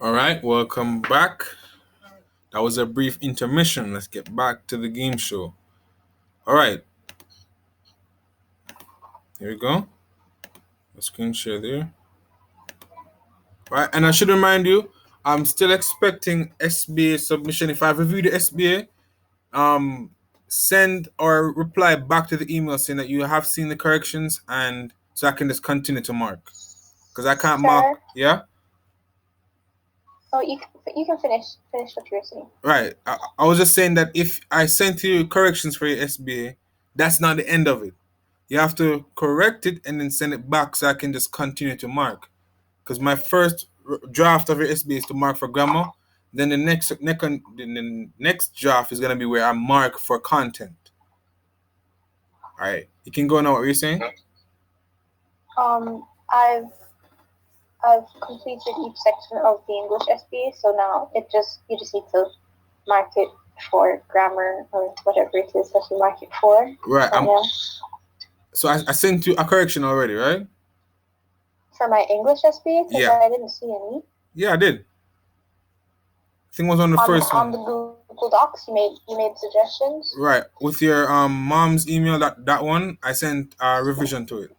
All right, welcome back. That was a brief intermission. Let's get back to the game show. All right, here we go. The screen share there. All right, and I should remind you, I'm still expecting SBA submission. If I review the SBA, send or reply back to the email saying that you have seen the corrections, and so I can just continue to mark because I can't mark. Yeah. Oh, you can finish what you were saying. Right. I was just saying that if I sent you corrections for your SBA, that's not the end of it. You have to correct it and then send it back so I can just continue to mark. Because my first draft of your SBA is to mark for grammar. Then the next draft is gonna be where I mark for content. All right. You can go now. What were you saying? I've completed each section of the English SBA, so now you just need to mark it for grammar or whatever it is that you mark it for. Right. So I sent you a correction already, right? For my English SBA, because I didn't see any. Yeah, I did. I think it was on the first one. On the Google Docs, you made suggestions. Right. With your mom's email, that one, I sent a revision to it.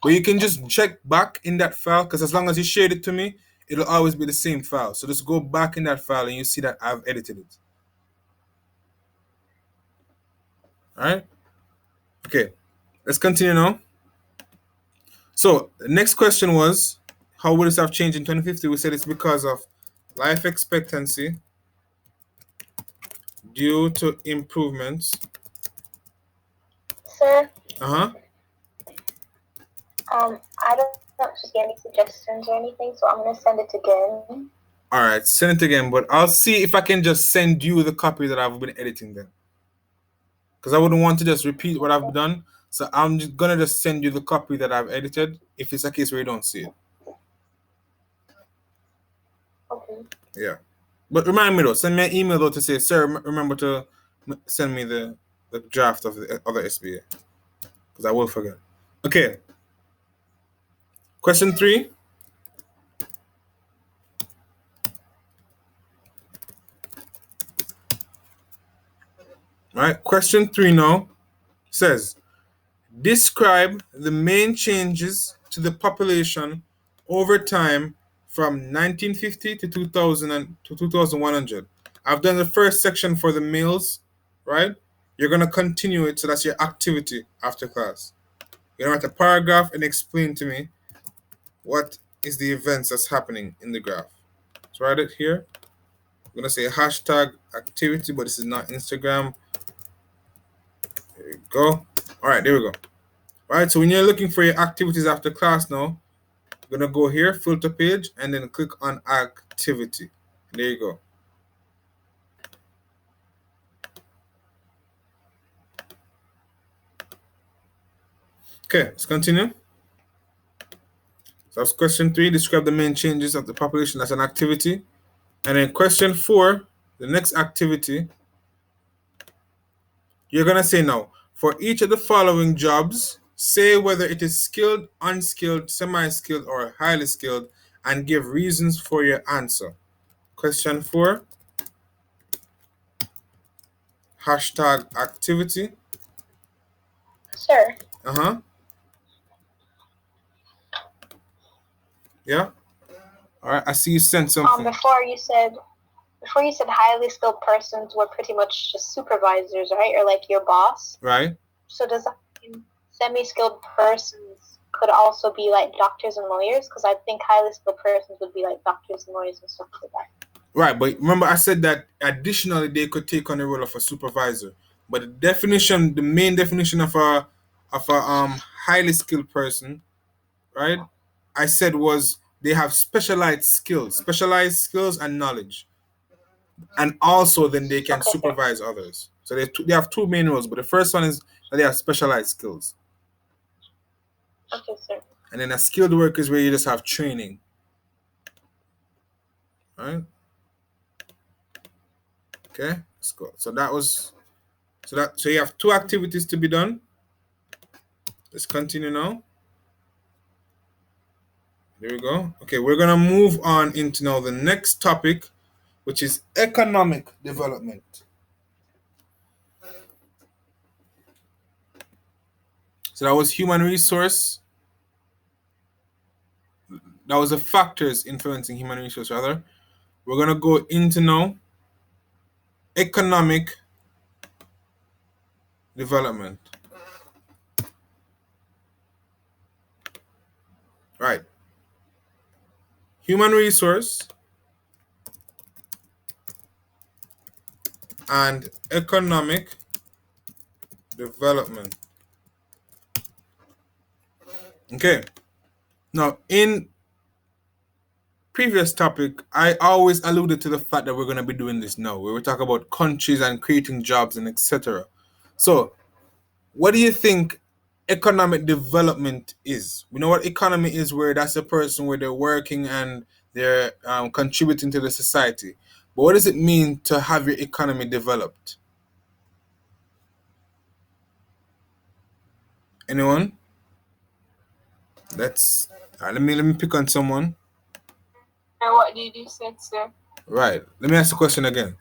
But you can just check back in that file, because as long as you shared it to me, it'll always be the same file. So just go back in that file and you see that I've edited it. All right? Okay. Let's continue now. So the next question was, how would this have changed in 2050? We said it's because of life expectancy due to improvements. Sir? Uh-huh. I don't see any suggestions or anything, so I'm going to send it again. All right, send it again, but I'll see if I can just send you the copy that I've been editing then. Because I wouldn't want to just repeat what I've done. So I'm just going to just send you the copy that I've edited if it's a case where you don't see it. Okay. Yeah. But remind me though, send me an email though to say, sir, remember to send me the draft of the other SBA. Because I will forget. Okay. Question 3. All right. Question 3 now says, describe the main changes to the population over time from 1950 to 2000 to 2100. I've done the first section for the males, right? You're going to continue it, so that's your activity after class. You're going to write a paragraph and explain to me what is the events that's happening in the graph. So write it here. I'm going to say hashtag activity, but this is not Instagram. There you go. All right, there we go. All right, so when you're looking for your activities after class now, you're going to go here, filter page, and then click on activity. There you go. Okay, let's continue. So that's question 3, describe the main changes of the population as an activity. And then question 4, the next activity, you're going to say now, for each of the following jobs, say whether it is skilled, unskilled, semi-skilled, or highly skilled, and give reasons for your answer. Question 4, hashtag activity. Sure. Uh-huh. Yeah. All right. I see you sent something. Before you said highly skilled persons were pretty much just supervisors, right? Or like your boss. Right. So does that mean semi-skilled persons could also be like doctors and lawyers? Because I think highly skilled persons would be like doctors and lawyers and stuff like that. Right, but remember I said that additionally they could take on the role of a supervisor. But the main definition of a highly skilled person, right? I said was they have specialized skills and knowledge, and also then they can supervise others. So they have two main roles, but the first one is that they have specialized skills. Okay, sir. And then a skilled worker is where you just have training, right? Okay, let's go. So you have 2 activities to be done. Let's continue now. There we go. Okay, we're gonna move on into now the next topic, which is economic development. So that was human resource. That was the factors influencing human resource. Rather, we're gonna go into now economic development. Right. Human resource and economic development. Okay. Now, in previous topic, I always alluded to the fact that we're going to be doing this now. We were talking about countries and creating jobs and etc. So, what do you think economic development is? We know what economy is, where that's a person where they're working and they're contributing to the society. But what does it mean to have your economy developed? Anyone? Let's let me pick on someone. And what did you say, sir? Right. Let me ask the question again.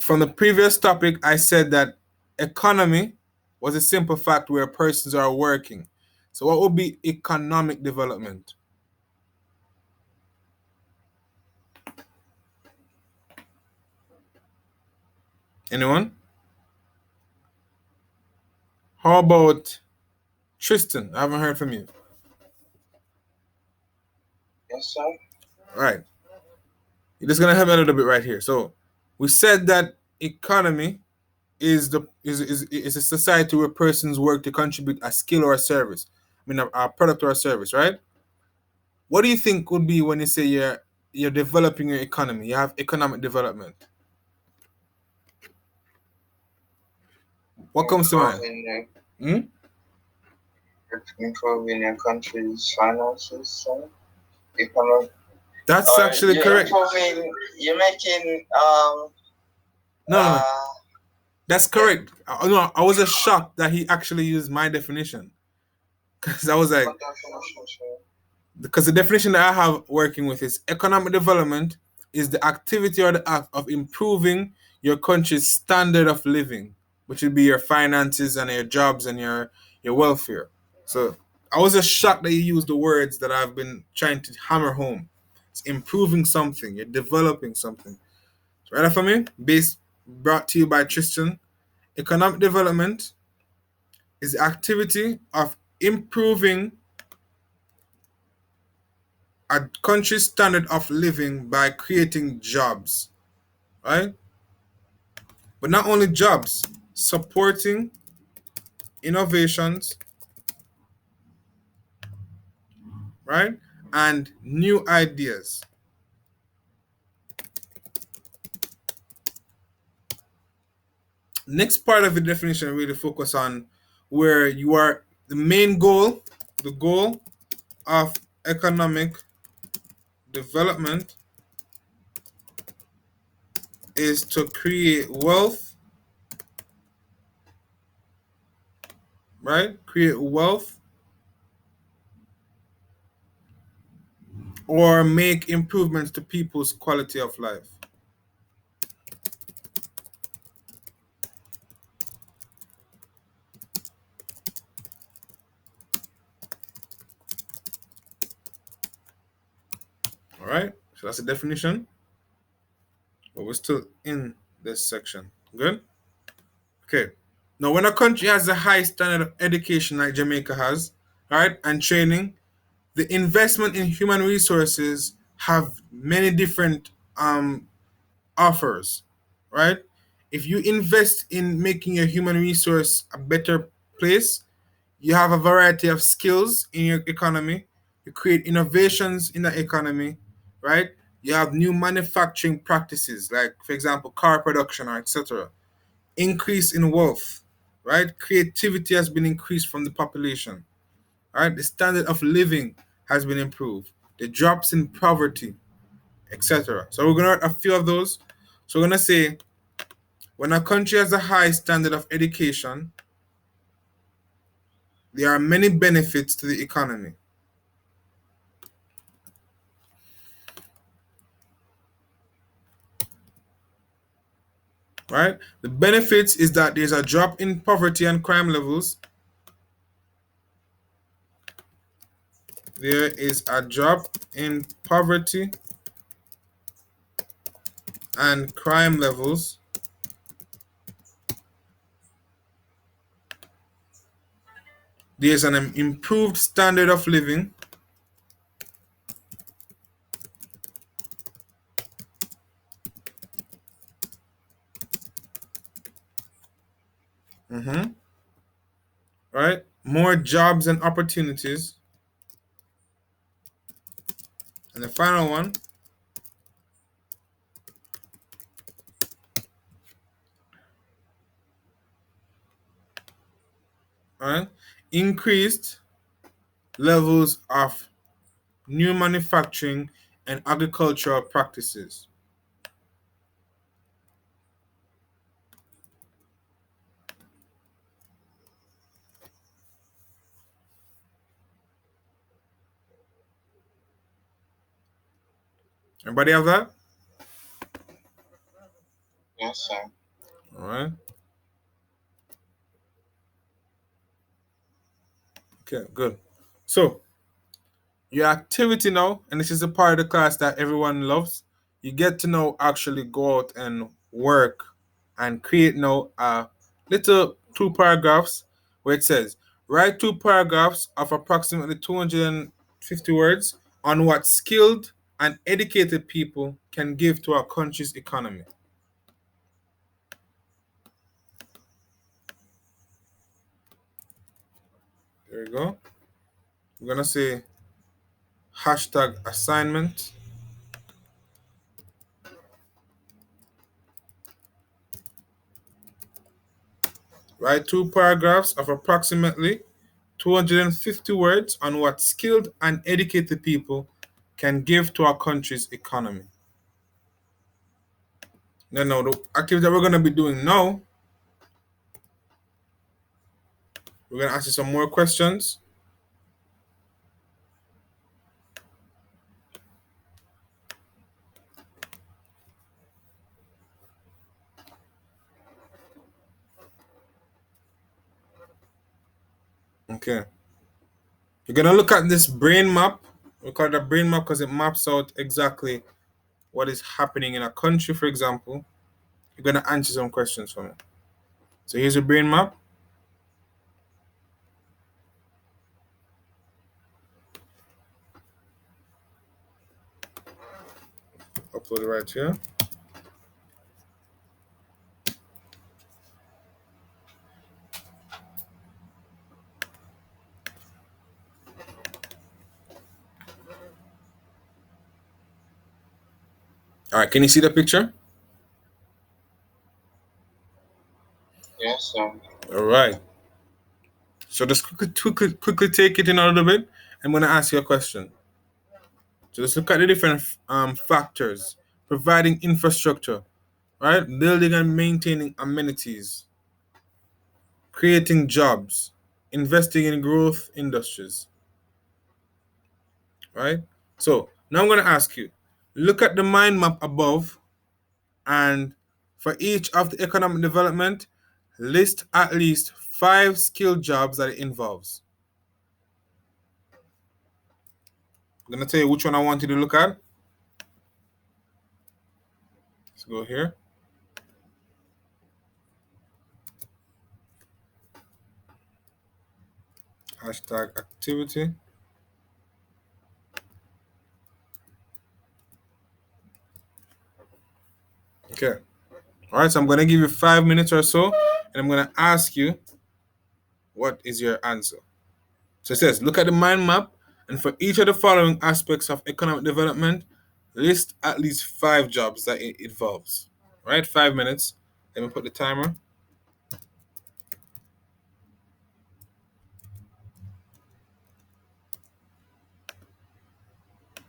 From the previous topic, I said that economy was a simple fact where persons are working. So, what would be economic development? Anyone? How about Tristan? I haven't heard from you. Yes, sir. Right. You're just gonna help me a little bit right here. So, we said that economy is a society where persons work to contribute a skill or a service. I mean, a product or a service, right? What do you think would be when you say you're developing your economy? You have economic development. What comes to mind? Hmm? Improving your country's finances, so economic. That's actually correct. You're making No. That's correct. No, I was just shocked that he actually used my definition. Because I was like, because the definition that I have working with is economic development is the activity or the act of improving your country's standard of living, which would be your finances and your jobs and your welfare. So I was just shocked that you used the words that I've been trying to hammer home. It's improving something, you're developing something. So right for me, brought to you by Tristan. Economic development is the activity of improving a country's standard of living by creating jobs, right? But not only jobs, supporting innovations, right? And new ideas. Next part of the definition really focus on where you are the main goal, the goal of economic development is to create wealth, right? Create wealth or make improvements to people's quality of life. All right, so that's the definition, but we're still in this section. Good? Okay. Now, when a country has a high standard of education like Jamaica has, all right, and training, the investment in human resources have many different offers, right? If you invest in making your human resource a better place, you have a variety of skills in your economy. You create innovations in the economy, right? You have new manufacturing practices, like, for example, car production or etc. Increase in wealth, right? Creativity has been increased from the population, right? The standard of living has been improved. The drops in poverty, etc. So we're gonna a few of those. So we're gonna say when a country has a high standard of education, there are many benefits to the economy. right? The benefits is that there's a drop in poverty and crime levels. There is a drop in poverty and crime levels. There's an improved standard of living. Right? More jobs and opportunities. And the final one, right? Increased levels of new manufacturing and agricultural practices. Everybody have that? Yes, sir. All right. Okay, good. So, your activity now, and this is the part of the class that everyone loves, you get to now actually go out and work and create now a little 2 paragraphs where it says, write 2 paragraphs of approximately 250 words on what skilled and educated people can give to our country's economy. There we go. We're going to say hashtag assignment. Write 2 paragraphs of approximately 250 words on what skilled and educated people can give to our country's economy. Now, the activity that we're going to be doing now, we're going to ask you some more questions. Okay. You're going to look at this brain map. We call it a brain map because it maps out exactly what is happening in a country, for example. You're going to answer some questions for me. So here's your brain map. Upload it right here. All right, can you see the picture? Yes, sir. All right. So just quickly take it in a little bit. I'm going to ask you a question. So let's look at the different factors. Providing infrastructure, right? Building and maintaining amenities, creating jobs, investing in growth industries, right? So now I'm going to ask you, look at the mind map above, and for each of the economic development, list at least 5 skill jobs that it involves. I'm going to tell you which one I want you to look at. Let's go here. Hashtag activity. Okay. All right, so I'm going to give you 5 minutes or so, and I'm going to ask you, what is your answer? So it says, look at the mind map, and for each of the following aspects of economic development, list at least 5 jobs that it involves. All right, 5 minutes. Let me put the timer.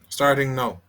Starting now.